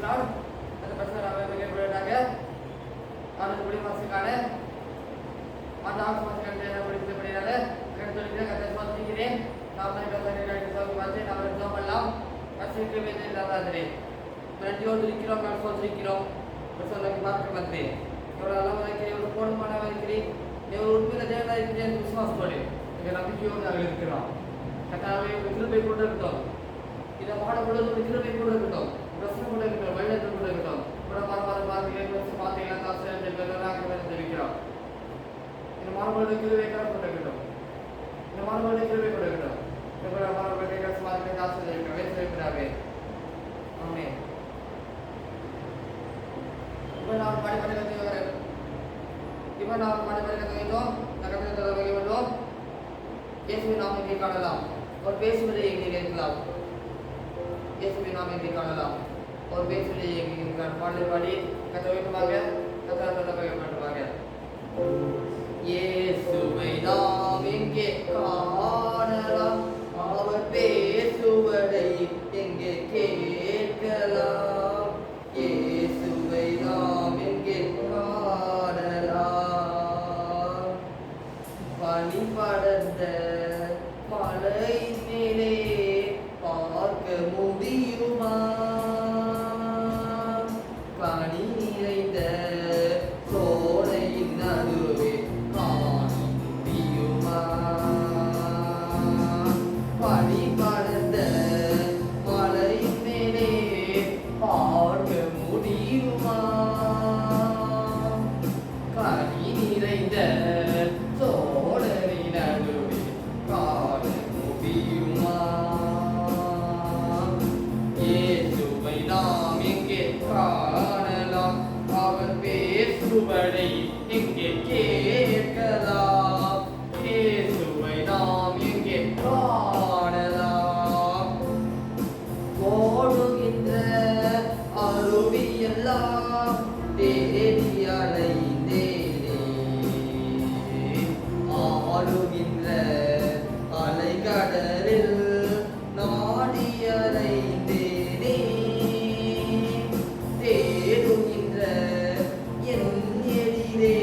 பேசினார். அந்த பிரச்சனை கேட்கிறாங்க. நான் குடி மாசுக்கான அந்த ஆசை மாசுக்கான படிக்கிறதுனால சொல்லிக்கிறேன். கதை சொல்லிக்கிறேன். நாம் பார்த்து நம்ம ஜோம் பண்ணலாம். கசிக்கு வேண்டிய இல்லாதாதிரே நன்றியோடு இருக்கிறோம். நான் சொல்லிக்கிறோம் பார்க்க மாத்திரே எவ்வளோ அளவு எவ்வளோ போடுமான இருக்கிறேன். எவ்வளோ உண்மையில தேவனாக இருக்கிறேன் விசுவாசத்தோடு எங்கள் நம்பிக்கையோடு நாங்கள் இருக்கிறோம். கட்டாவே கிருபை கூட இருக்கட்டும். இதை பாடப்பொழுது ஒரு கிருபை கூட இருக்கட்டும். பிரச்சனை கூட இருக்கட்டும். வெள்ளத்தில் கூட இருக்கட்டும். கூட பார்த்தீங்கன்னா காசு தெரிவிக்கிறோம். இந்த மாணவர்களுடைய கிருபை கூட இருக்கட்டும். இந்த மாணவர்களுடைய கிருபை கூட இருக்கட்டும். இந்த மாணவர்களுடைய காசு தெரிவிக்கிறோம். வேசிக்கிறாவே ஆமே. இப்போ நாம் பாடி கற்றுக்கிறேன். இப்போ நாம் பாடி கற்றுக்கிட்டோம். வேண்டும் இயேசுவின் நாம் எங்கே காணலாம்? ஒரு பேசுவதை எங்கே கேட்கலாம்? இயேசுவின் நாம் எங்கே காணலாம்? ஒரு பேசுவதை எங்கே பாடலை பாடி கற்ற வேண்டுமாக வேண்டுமாக இயேசுவை நாம் எங்கே காணலாம்? அவர் பேசுவதை எங்கே கேட்கலாம்? இயேசுவை நாம் எங்கே காணலாம்? பனி படர்ந்த மலை மேலே பார்க்க முடியுமா? பனி நிறைந்த சோலையின் நடுவே காண முடியுமா? பனி படர்ந்த மலை மேலே பார்க்க முடியுமா? பனி நிறைந்த பேசுவதை எங்கே கேட்கலாம்? இயேசுவை நாம் எங்கே காணலாம்? ஓடுகின்ற அருவியெல்லாம் தேடி அலைந்தேனே, ஆடுகின்ற அலைகடலில் நாடி அலைந்தேனே, தேடுகின்ற என் எதிரே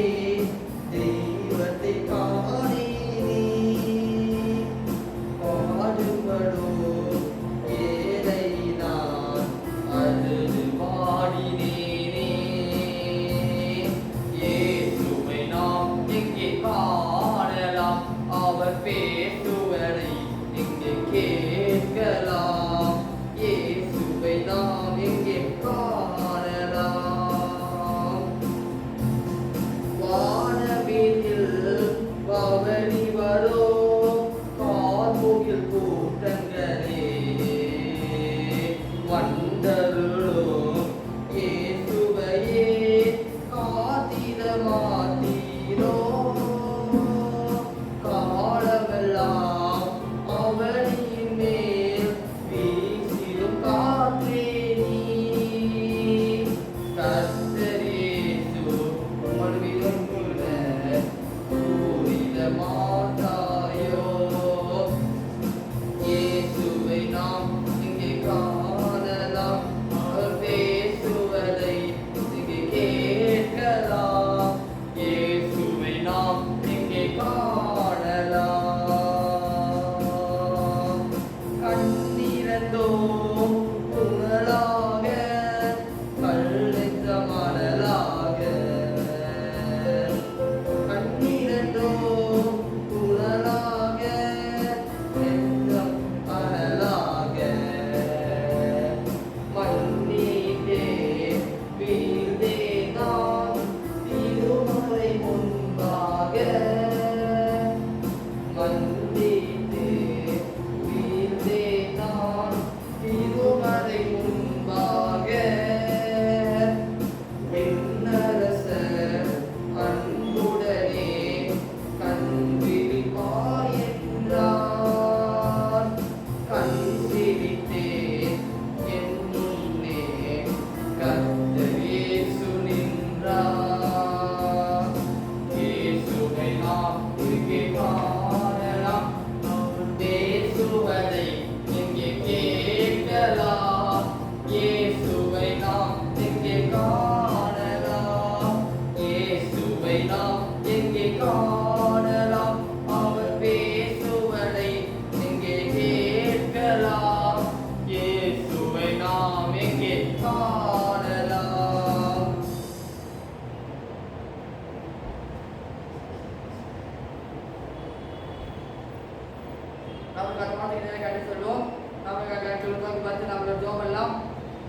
பண்ணலாம்.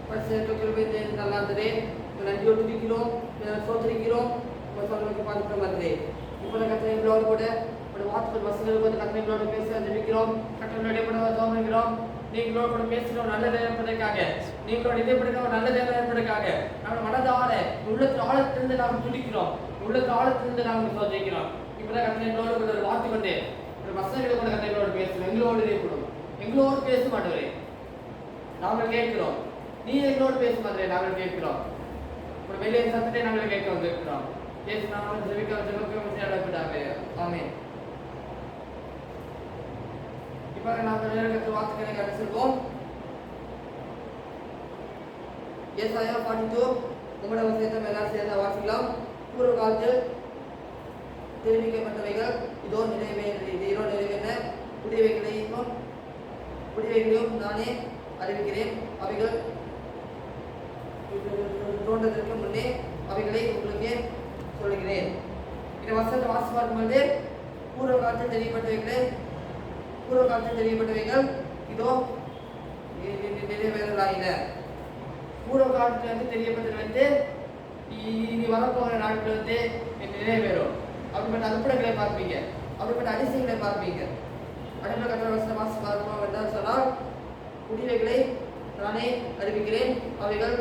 பரிசுத்த கிருபை நல்லா இருந்தது. நன்றியோடு துதிக்கிறோம், சோதரிக்கிறோம். சொல்லுங்க பார்த்துக்கிற மாதிரி இப்போ கத்தனை எங்களோடு கூட ஒரு வார்த்தை வசனங்கள் வந்து கத்தனை எங்களோடு பேச ஜெபிக்கிறோம். கத்தனை தோமிக்கிறோம். நீங்களோட கூட பேசுகிறோம் நல்ல நேரப்பதற்காக, நீங்களோட இதயப்படுத்த ஒரு நல்ல நேரம் ஏற்படுறதுக்காக நம்ம மனதார உள்ளத்து ஆழத்திலிருந்து நாம் துடிக்கிறோம், உள்ளத்து ஆழத்திலிருந்து நாம் சோதிக்கிறோம். இப்போதான் கத்தனை எங்களோடு கூட ஒரு வார்த்தை கொண்டு ஒரு வசனங்களை கூட கத்தனை எங்களோடு பேசுவோம். எங்களோடு இதயப்படும், எங்களோடு பேச மாட்டவரே நாங்கள் கேட்கிறோம். நீ எங்களோடு பேச மாட்டே நாங்கள் கேட்கிறோம். ஒரு வெளியே சத்தத்தை நாங்கள் கேட்க வந்திருக்கிறோம். பேச நாங்கள் ஜெபிக்க ஆமென். இப்போ நாங்கள் நேரத்துக்கு வார்த்தைகளை கடந்து செல்வோம். ஏசாயா 42 உங்களுடைய வசனத்தை எல்லாரும் சேர்ந்து வாசிக்கலாம். பூர்வ காலத்தில் தெரிவிக்கப்பட்டவைகள் இதோ நிறைவேறின, புதியவைகளையும் நானே அறிவிக்கிறேன். அவைகள் தோன்றதற்கு முன்னே அவைகளை உங்களுக்கு சொல்லுகிறேன். இந்த வசனத்தை வாசி பார்க்கும்போது பூர்வ காலத்தில் தெரியப்பட்டவைகள் இதோ நிறைவேறலாயின. பூர்வ காலத்துல வந்து தெரியப்பட்டது வந்து இனி வரப்போகிற நாட்கள் வந்து நிறைவேறும். அப்படிப்பட்ட அற்புதங்களை பார்ப்பீங்க, அப்படிப்பட்ட அதிசயங்களை பார்ப்பீங்க. அடுத்த கட்ட வசனம் வாசி பார்ப்போம் என்றால் சொன்னால் புதியவைகளை நானே அறிவிக்கிறேன், அவைகள்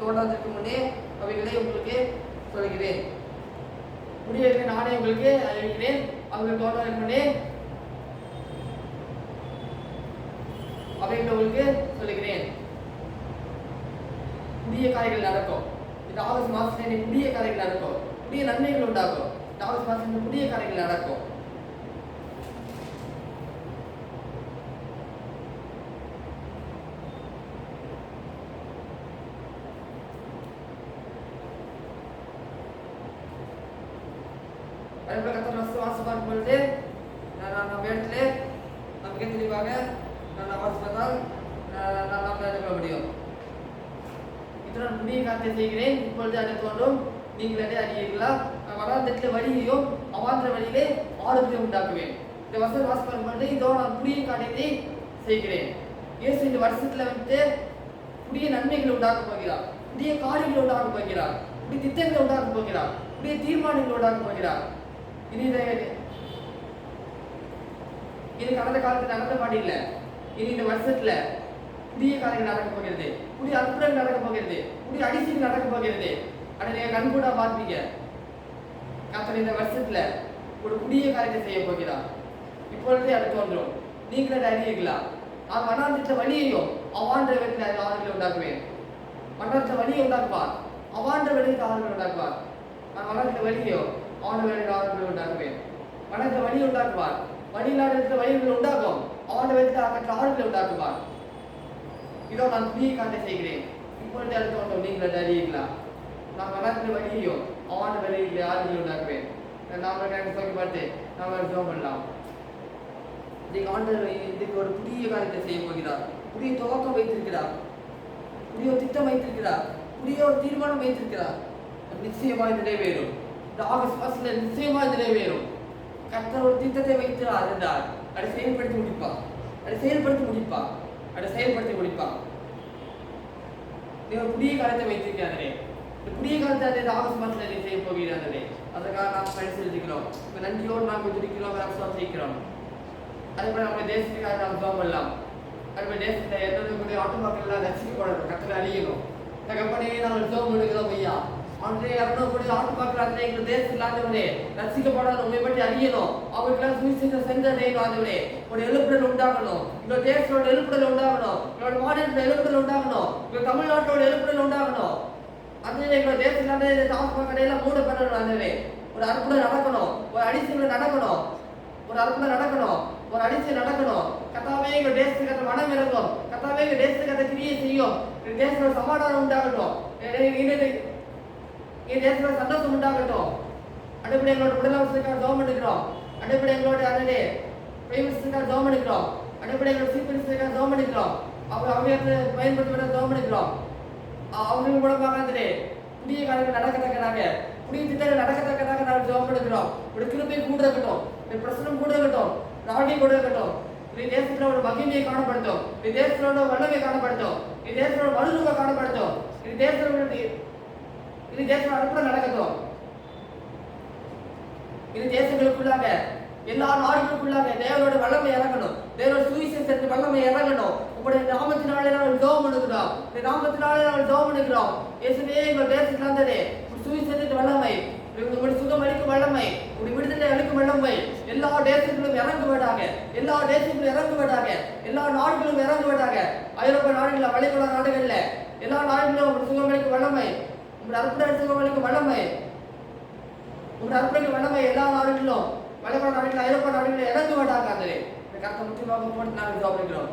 தோன்றாதற்கு முன்னே அவைகளை உங்களுக்கு சொல்கிறேன். புதியவைகளை நானே உங்களுக்கு அறிவிக்கிறேன், அவைகள் தோன்றாதற்கு முன்னே அவைகளை உங்களுக்கு சொல்லுகிறேன். புதிய காரியங்கள் நடக்கும். இந்த ஆகஸ்ட் மாதத்தில் புதிய காரியங்கள் நடக்கும், புதிய நன்மைகள் உண்டாகும். இந்த ஆகஸ்ட் மாதத்தில் புதிய காரியங்கள் நடக்கும். வாசிப்பார் பொழுது நம்ம இடத்துல நமக்கு தெளிவாக வாசிப்பதால் நாம் எடுக்க முடியும். இத்துடன் புதிய காரியத்தை செய்கிறேன், இப்பொழுது அதை தோன்றும், நீங்கள் அதை அறியீர்களா? வராந்தத்தில் வழியையும் அவாந்திர வழியிலே ஆளுகளை உண்டாக்குவேன். இந்த வசனம் வாசிப்பார் பொழுது இதோ நான் புதிய காரியத்தை செய்கிறேன். இயேசு இந்த வருஷத்துல வந்து புதிய நன்மைகளை உண்டாக்க போகிறார், புதிய காரியங்களை உண்டாக்க போகிறார், புதிய திட்டங்களை உண்டாக்க போகிறார், புதிய தீர்மானங்களை உண்டாக்க போகிறார். இது கடந்த காலத்தில் நடந்த பாடி இல்லை. இனி இந்த வருஷத்துல புதிய காரியங்கள் நடக்க போகிறது, புதிய அற்புதங்கள் நடக்க போகிறது, புதிய அதிசயங்கள் நடக்க போகிறது. அதை நீங்க கண்கூடா பார்ப்பீங்க. கர்த்தர் இந்த வருஷத்துல ஒரு புதிய காரியத்தை செய்ய போகிறார். இப்பொழுதே அது தோன்றும், நீங்களே அதை அறியீர்களா? நான் மனாந்தத்த வழியையும் அவாண்ட விதத்தில் ஆறுகளை உண்டாக்குவேன். மன்னாந்த வழியை உண்டாக்குவார், அவாண்ட விதத்தில் ஆறுகளை உண்டாக்குவார். நான் மனாந்த வழியோ ஆண்டு வேலையில் ஆறுகளை உண்டாக்குவேன். மனத்தை வழி உண்டாக்குவார், வழியில்லாத வழிகள் உண்டாகும். ஆண்டு விதத்தில் ஆறுகளை உண்டாக்குவார். இதோ நான் புதிய காரியத்தை செய்கிறேன், இப்பொழுது அது தோன்றும், நீங்கள் அதை அறியீர்களா? நான் மனத்தின் வழியையும் ஆண்டு வேலையில் ஆறுகளை உண்டாக்குவேன். நாம சொல்லி பார்த்து நாம ஜெபம் பண்ணலாம். இதுக்கு ஒரு புதிய காரியத்தை செய்ய போகிறார், புதிய துவக்கம் வைத்திருக்கிறார், புதிய திட்டம் வைத்திருக்கிறார், புதிய ஒரு தீர்மானம் வைத்திருக்கிறார். நிச்சயமா நிறைவேறும். இந்த ஆகஸ்ட் மாசத்துல நிச்சயமா நிறைவேறும். கர்த்தர் ஒரு திட்டத்தை வைத்திருந்தார் என்றால் அதை செயல்படுத்தி முடிப்பார், அதை செயல்படுத்தி முடிப்பார், அதை செயல்படுத்தி முடிப்பார். நீங்க புதிய காரியத்தை வைத்திருக்கிறாரே, இந்த புதிய காரியத்தை அந்த ஆகஸ்ட் மாசத்துல செய்ய போகிறாரே, அதுக்காக நாம் பரிசீலிக்கிறோம். இப்ப நன்றியோடு நாம் துதிக்கிறோம், செய்கிறோம். அதுபோல நம்ம தேசத்துக்காக நாம் ஜெபம் பண்ணலாம். அதுபோல தேசத்துல எந்தக்கூடிய ஆட்டுமாக்கள்லாம் ரசிக்கப்படணும், கர்த்தரை அறியணும். தகப்பனே நாங்கள் ஜெபம் பண்ணுகிறோம் ஐயா. அன்றைய அருணக்கூடிய ஆட்டுமாக்கள் எங்கள் தேசத்தில் ஆண்டவரே ரசிக்கப்படணும், உண்மை பற்றி அறியணும், அவர்களுக்கெல்லாம் சுவிசேஷம் சென்றடையணும். ஆண்டவரே ஒரு எழுப்புதல் உண்டாகணும், எங்களோட தேசத்தோட எழுப்புதல் உண்டாகணும், எங்களோட மாநிலத்தோட எழுப்புதல் உண்டாகணும், எங்கள் தமிழ்நாட்டோட எழுப்புதல் உண்டாகணும். அந்த எங்களோட தேசத்தில் ஆட்டுமாக்கடையெல்லாம் மூடப்படணும். ஆண்டவரே ஒரு அற்புதம் நடக்கணும், ஒரு அதிசயம் நடக்கணும், ஒரு அற்புதம் நடக்கணும், ஒரு அதிசயம் நடக்கணும். கர்த்தாவே எங்கள் தேசத்துக்கு அந்த மனம் இறங்கும், கர்த்தாவே எங்கள் தேசத்துக்கு அந்த கிரியை செய்யும், எங்கள் தேசத்தோட சமாதானம் உண்டாகட்டும், என் தேசத்தோட சந்தோஷம் உண்டாகட்டும். அடிப்படை எங்களோட விடுதலை ஜெபம் எடுக்கிறோம், அடிப்படை எங்களோட அதே பிரைவேட்ஸுக்காக ஜெபம் எடுக்கிறோம், அடிப்படை எங்களோட சீப்பரிஸுக்காக ஜெபம் எடுக்கிறோம், அவங்க பயன்படுத்தி ஜெபம் எடுக்கிறோம். அவங்க மூலமாக புதிய காரியங்கள் நடக்கத்தக்கதாக, புதிய திட்டங்கள் நடக்கத்தக்கதாக நாங்கள் ஜெபம் எடுக்கிறோம். ஒரு கிருபை கூட இருக்கட்டும், பிரச்சனை கூட இருக்கட்டும், ராகி கூட இருக்கட்டும், இந்த தேசத்துல ஒரு மகிமையை காணப்படுத்தும். இந்த தேசத்துல ஒரு வல்லமை காணப்படுத்தும். இந்த தேசத்துல ஒரு மறுரூபம் காணப்படுத்தும். இந்த தேசத்துல அற்புதம் நடக்கட்டும். இந்த தேசங்களுக்குள்ளாக எல்லா நாடுகளுக்குள்ளாக தேவனோட வல்லமை இறங்கணும். தேவனோட சுவிசேஷத்தின் வல்லமை இறங்கணும். உங்களுடைய நாமத்தினாலே நாங்கள் ஜெபம் பண்ணுகிறோம். இந்த நாமத்தினாலே நாங்கள் ஜெபம் பண்ணுகிறோம். இயேசுவே எங்கள் தேசத்தில் வந்ததே சுவிசேஷத்தின் வல்லமை, உங்களுடைய சுகம் அளிக்கும் வல்லமை, உங்களுடைய விடுதலை அளிக்கும் வல்லமை எல்லா தேசங்களும் இறங்குவதாக. எல்லா தேசங்களும் இறங்குவதாக. எல்லா நாடுகளும் இறங்குவதாக. ஐரோப்பிய நாடுகளில், வளைகுடா நாடுகளில் எல்லா நாடுகளிலும் உங்களுடைய சுகம் அளிக்கும் வல்லமை, உங்களுடைய அற்புத சுகம் அளிக்கும் வல்லமை, உங்களுடைய அற்புத வல்லமை எல்லா நாடுகளிலும், வளைகுடா நாடுகளில், ஐரோப்பிய நாடுகளில் இறங்குவதாக. அந்த கருத்தை முக்கியமாக போட்டு நாங்கள் ஜெபிக்கிறோம்.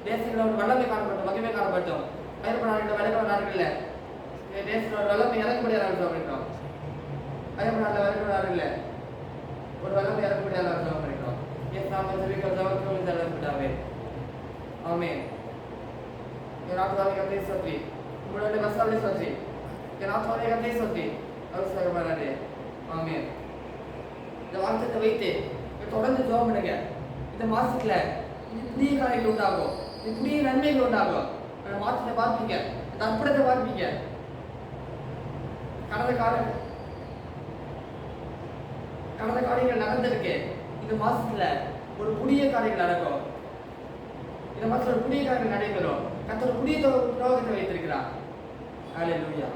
தேசங்களோட வல்லமை காணப்பட்டோம், மகிமை காணப்பட்டோம். ஐரோப்பிய நாடுகளில், வளைகுடா நாடுகளில் தேசங்களோட வல்லமை இறங்கும்படியாக நாங்கள் ஜெபிக்கிறோம். ஐரோப்பிய நாட்டில், வளைகுடா நாடுகளில் ஒரு வல்லமை இறங்கும்படியாக நாங்கள் ஜெபிக்கிறோம். இயேசு நாமத்தில் ஜெபிக்கிறோம். ஜெபத்தில் தரப்பட்டாவே ஆமென். என் ஆத்மாவை கர்த்தரை ஸ்தோத்திரி, உங்களுடைய வசனங்களை ஸ்தோத்திரி, என் ஆத்மாவை கர்த்தரை ஸ்தோத்திரி, அவசரமானதே ஆமென். இந்த வார்த்தையை வைத்து தொடர்ந்து ஜெபம் பண்ணுங்க. இந்த மாசத்துல புதிய காரியங்கள் உண்டாகும், புதிய நன்மைகள் உண்டாகும். மாற்றத்தை பார்ப்பீங்க, இந்த அற்புதத்தை பார்ப்பீங்க. கடந்த காரியங்கள் நடந்திருக்கு. இந்த மாசத்துல ஒரு புதிய காரியங்கள் நடக்கும். இந்த மாசத்துல ஒரு புதிய காரியங்கள் நடைபெறும். கர்த்தர் புதிய துரோகத்தை வைத்திருக்கிறார். ஹல்லேலூயா.